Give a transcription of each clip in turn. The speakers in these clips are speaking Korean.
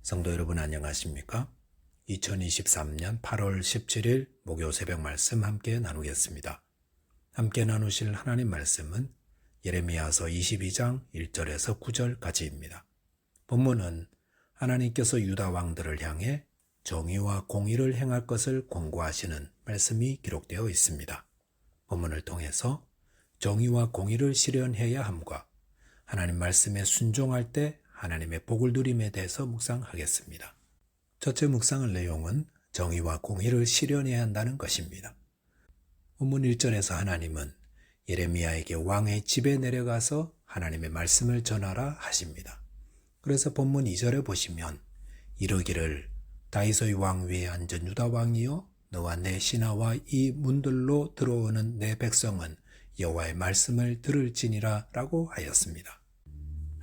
성도 여러분 안녕하십니까? 2023년 8월 17일 목요 새벽 말씀 함께 나누겠습니다. 함께 나누실 하나님 말씀은 예레미야서 22장 1절에서 9절까지입니다. 본문은 하나님께서 유다 왕들을 향해 정의와 공의를 행할 것을 권고하시는 말씀이 기록되어 있습니다. 본문을 통해서 정의와 공의를 실현해야 함과 하나님 말씀에 순종할 때 하나님의 복을 누림에 대해서 묵상하겠습니다. 첫째 묵상할 내용은 정의와 공의를 실현해야 한다는 것입니다. 본문 1절에서 하나님은 예레미야에게 왕의 집에 내려가서 하나님의 말씀을 전하라 하십니다. 그래서 본문 2절에 보시면 이르기를 다윗의 왕 위에 앉은 유다 왕이여 너와 내 신하와 이 문들로 들어오는 내 백성은 여호와의 말씀을 들을지니라 라고 하였습니다.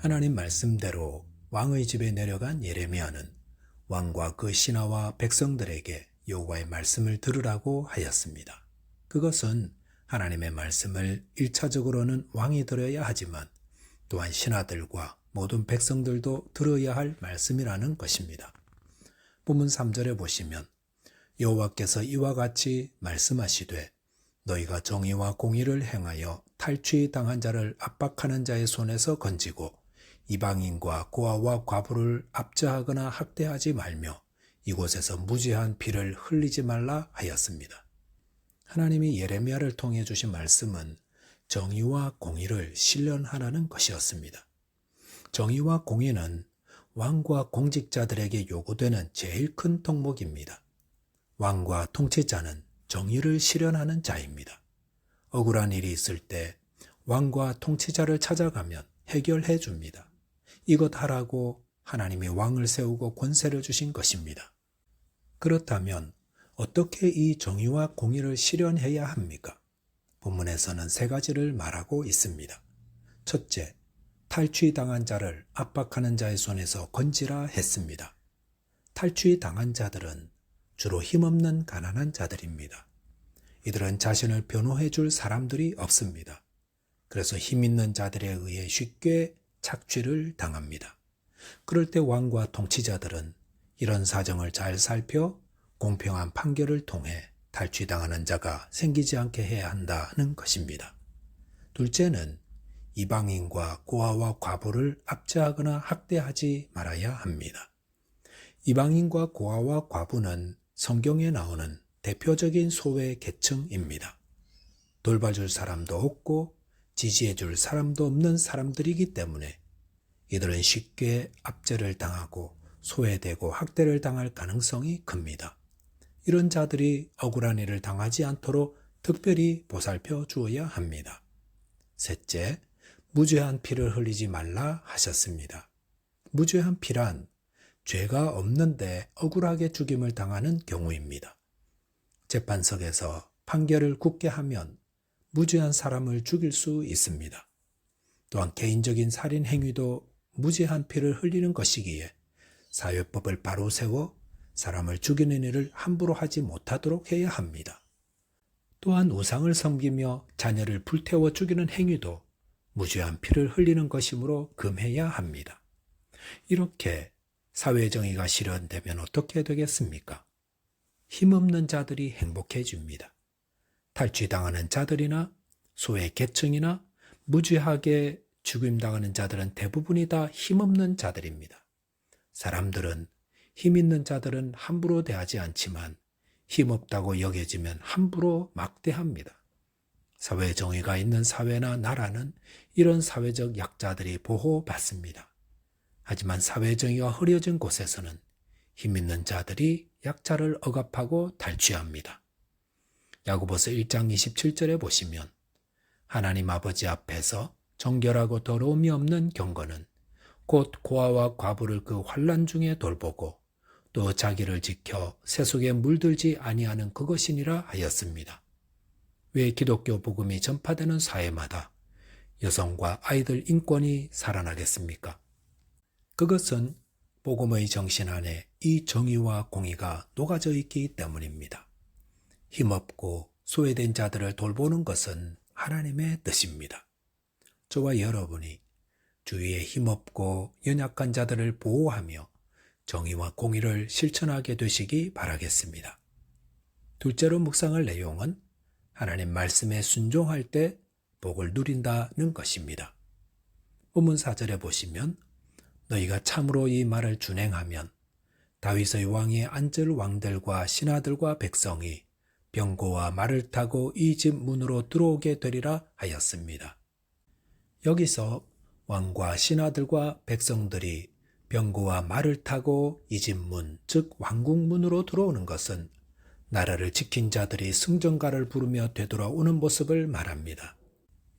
하나님 말씀대로 왕의 집에 내려간 예레미야는 왕과 그 신하와 백성들에게 여호와의 말씀을 들으라고 하였습니다. 그것은 하나님의 말씀을 1차적으로는 왕이 들어야 하지만 또한 신하들과 모든 백성들도 들어야 할 말씀이라는 것입니다. 본문 3절에 보시면 여호와께서 이와 같이 말씀하시되 너희가 정의와 공의를 행하여 탈취당한 자를 압박하는 자의 손에서 건지고 이방인과 고아와 과부를 압제하거나 학대하지 말며 이곳에서 무죄한 피를 흘리지 말라 하였습니다. 하나님이 예레미야를 통해 주신 말씀은 정의와 공의를 실현하라는 것이었습니다. 정의와 공의는 왕과 공직자들에게 요구되는 제일 큰 덕목입니다. 왕과 통치자는 정의를 실현하는 자입니다. 억울한 일이 있을 때 왕과 통치자를 찾아가면 해결해 줍니다. 이것 하라고 하나님이 왕을 세우고 권세를 주신 것입니다. 그렇다면 어떻게 이 정의와 공의를 실현해야 합니까? 본문에서는 세 가지를 말하고 있습니다. 첫째, 탈취당한 자를 압박하는 자의 손에서 건지라 했습니다. 탈취당한 자들은 주로 힘없는 가난한 자들입니다. 이들은 자신을 변호해 줄 사람들이 없습니다. 그래서 힘 있는 자들에 의해 쉽게 착취를 당합니다. 그럴 때 왕과 통치자들은 이런 사정을 잘 살펴 공평한 판결을 통해 탈취당하는 자가 생기지 않게 해야 한다는 것입니다. 둘째는 이방인과 고아와 과부를 압제하거나 학대하지 말아야 합니다. 이방인과 고아와 과부는 성경에 나오는 대표적인 소외 계층입니다. 돌봐줄 사람도 없고 지지해줄 사람도 없는 사람들이기 때문에 이들은 쉽게 압제를 당하고 소외되고 학대를 당할 가능성이 큽니다. 이런 자들이 억울한 일을 당하지 않도록 특별히 보살펴 주어야 합니다. 셋째, 무죄한 피를 흘리지 말라 하셨습니다. 무죄한 피란 죄가 없는데 억울하게 죽임을 당하는 경우입니다. 재판석에서 판결을 굳게 하면 무죄한 사람을 죽일 수 있습니다. 또한 개인적인 살인 행위도 무죄한 피를 흘리는 것이기에 사회법을 바로 세워 사람을 죽이는 일을 함부로 하지 못하도록 해야 합니다. 또한 우상을 섬기며 자녀를 불태워 죽이는 행위도 무죄한 피를 흘리는 것이므로 금해야 합니다. 이렇게 사회정의가 실현되면 어떻게 되겠습니까? 힘없는 자들이 행복해집니다. 탈취당하는 자들이나 소외 계층이나 무죄하게 죽임당하는 자들은 대부분이 다 힘없는 자들입니다. 사람들은 힘 있는 자들은 함부로 대하지 않지만 힘없다고 여겨지면 함부로 막대합니다. 사회정의가 있는 사회나 나라는 이런 사회적 약자들이 보호받습니다. 하지만 사회정의가 흐려진 곳에서는 힘 있는 자들이 약자를 억압하고 탈취합니다. 야고보서 1장 27절에 보시면 하나님 아버지 앞에서 정결하고 더러움이 없는 경건은 곧 고아와 과부를 그 환난 중에 돌보고 또 자기를 지켜 세속에 물들지 아니하는 그것이니라 하였습니다. 왜 기독교 복음이 전파되는 사회마다 여성과 아이들 인권이 살아나겠습니까? 그것은 복음의 정신 안에 이 정의와 공의가 녹아져 있기 때문입니다. 힘없고 소외된 자들을 돌보는 것은 하나님의 뜻입니다. 저와 여러분이 주위에 힘없고 연약한 자들을 보호하며 정의와 공의를 실천하게 되시기 바라겠습니다. 둘째로 묵상할 내용은 하나님 말씀에 순종할 때 복을 누린다는 것입니다. 본문 4절에 보시면 너희가 참으로 이 말을 준행하면 다윗의 왕위에 앉을 왕들과 신하들과 백성이 병고와 말을 타고 이 집 문으로 들어오게 되리라 하였습니다. 여기서 왕과 신하들과 백성들이 병고와 말을 타고 이 집 문, 즉 왕궁문으로 들어오는 것은 나라를 지킨 자들이 승전가를 부르며 되돌아오는 모습을 말합니다.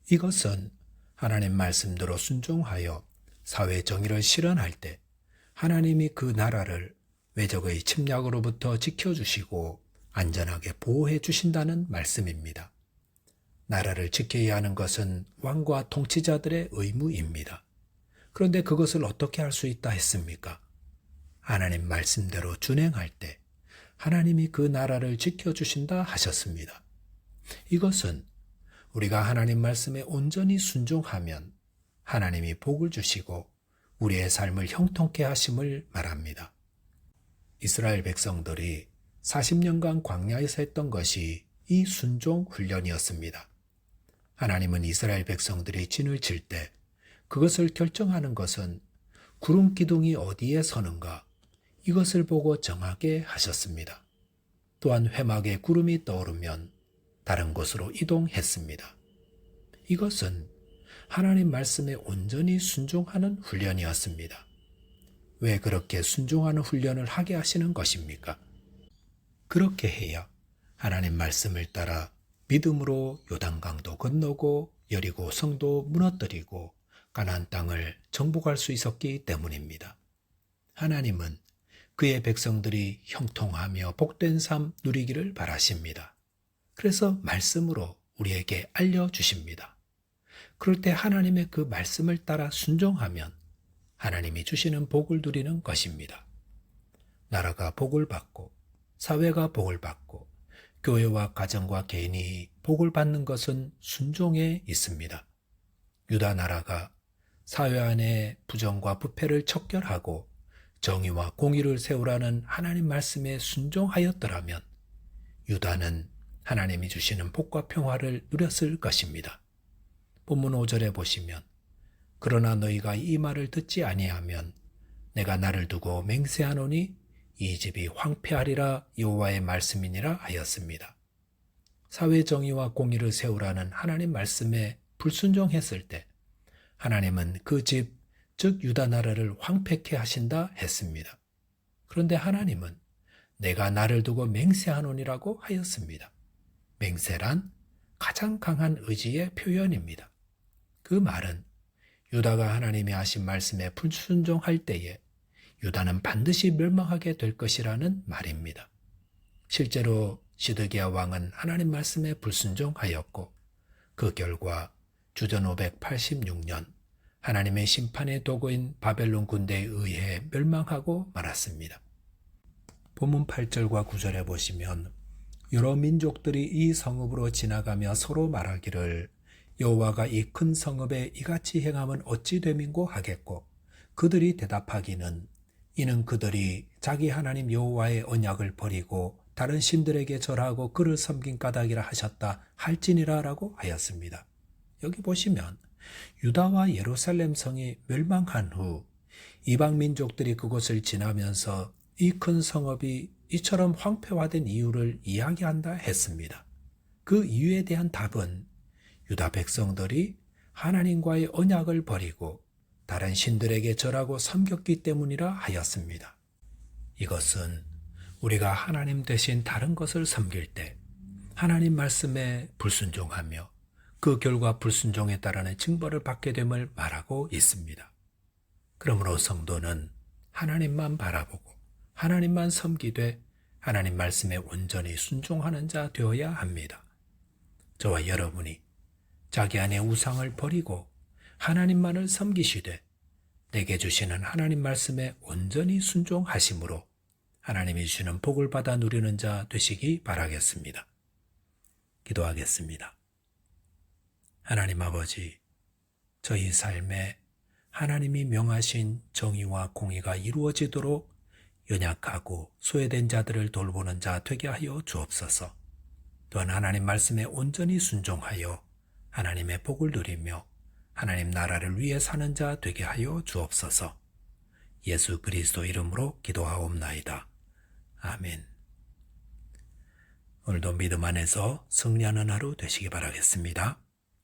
이것은 하나님 말씀대로 순종하여 사회 정의를 실현할 때 하나님이 그 나라를 외적의 침략으로부터 지켜주시고 안전하게 보호해 주신다는 말씀입니다. 나라를 지켜야 하는 것은 왕과 통치자들의 의무입니다. 그런데 그것을 어떻게 할 수 있다 했습니까? 하나님 말씀대로 준행할 때 하나님이 그 나라를 지켜주신다 하셨습니다. 이것은 우리가 하나님 말씀에 온전히 순종하면 하나님이 복을 주시고 우리의 삶을 형통케 하심을 말합니다. 이스라엘 백성들이 40년간 광야에서 했던 것이 이 순종 훈련이었습니다. 하나님은 이스라엘 백성들이 진을 칠 때 그것을 결정하는 것은 구름 기둥이 어디에 서는가 이것을 보고 정하게 하셨습니다. 또한 회막에 구름이 떠오르면 다른 곳으로 이동했습니다. 이것은 하나님 말씀에 온전히 순종하는 훈련이었습니다. 왜 그렇게 순종하는 훈련을 하게 하시는 것입니까? 그렇게 해야 하나님 말씀을 따라 믿음으로 요단강도 건너고 여리고 성도 무너뜨리고 가나안 땅을 정복할 수 있었기 때문입니다. 하나님은 그의 백성들이 형통하며 복된 삶 누리기를 바라십니다. 그래서 말씀으로 우리에게 알려주십니다. 그럴 때 하나님의 그 말씀을 따라 순종하면 하나님이 주시는 복을 누리는 것입니다. 나라가 복을 받고 사회가 복을 받고 교회와 가정과 개인이 복을 받는 것은 순종에 있습니다. 유다 나라가 사회 안에 부정과 부패를 척결하고 정의와 공의를 세우라는 하나님 말씀에 순종하였더라면 유다는 하나님이 주시는 복과 평화를 누렸을 것입니다. 본문 5절에 보시면 그러나 너희가 이 말을 듣지 아니하면 내가 나를 두고 맹세하노니 이 집이 황폐하리라 여호와의 말씀이니라 하였습니다. 사회 정의와 공의를 세우라는 하나님 말씀에 불순종했을 때 하나님은 그 집, 즉 유다 나라를 황폐케 하신다 했습니다. 그런데 하나님은 내가 나를 두고 맹세하노니라고 하였습니다. 맹세란 가장 강한 의지의 표현입니다. 그 말은 유다가 하나님이 하신 말씀에 불순종할 때에 유다는 반드시 멸망하게 될 것이라는 말입니다. 실제로 시드기야 왕은 하나님 말씀에 불순종하였고 그 결과 주전 586년 하나님의 심판의 도구인 바벨론 군대에 의해 멸망하고 말았습니다. 본문 8절과 9절에 보시면 여러 민족들이 이 성읍으로 지나가며 서로 말하기를 여호와가 이 큰 성읍에 이같이 행함은 어찌 됨인고 하겠고 그들이 대답하기는 이는 그들이 자기 하나님 여호와의 언약을 버리고 다른 신들에게 절하고 그를 섬긴 까닭이라 하셨다 할지니라 라고 하였습니다. 여기 보시면 유다와 예루살렘 성이 멸망한 후 이방 민족들이 그곳을 지나면서 이 큰 성읍이 이처럼 황폐화된 이유를 이야기한다 했습니다. 그 이유에 대한 답은 유다 백성들이 하나님과의 언약을 버리고 다른 신들에게 절하고 섬겼기 때문이라 하였습니다. 이것은 우리가 하나님 대신 다른 것을 섬길 때 하나님 말씀에 불순종하며 그 결과 불순종에 따르는 징벌을 받게 됨을 말하고 있습니다. 그러므로 성도는 하나님만 바라보고 하나님만 섬기되 하나님 말씀에 온전히 순종하는 자 되어야 합니다. 저와 여러분이 자기 안의 우상을 버리고 하나님만을 섬기시되 내게 주시는 하나님 말씀에 온전히 순종하심으로 하나님이 주시는 복을 받아 누리는 자 되시기 바라겠습니다. 기도하겠습니다. 하나님 아버지, 저희 삶에 하나님이 명하신 정의와 공의가 이루어지도록 연약하고 소외된 자들을 돌보는 자 되게 하여 주옵소서. 또한 하나님 말씀에 온전히 순종하여 하나님의 복을 누리며 하나님 나라를 위해 사는 자 되게 하여 주옵소서. 예수 그리스도 이름으로 기도하옵나이다. 아멘. 오늘도 믿음 안에서 승리하는 하루 되시기 바라겠습니다.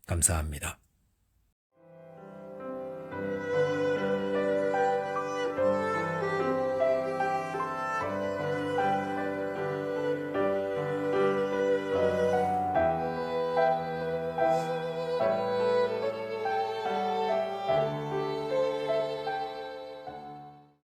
감사합니다.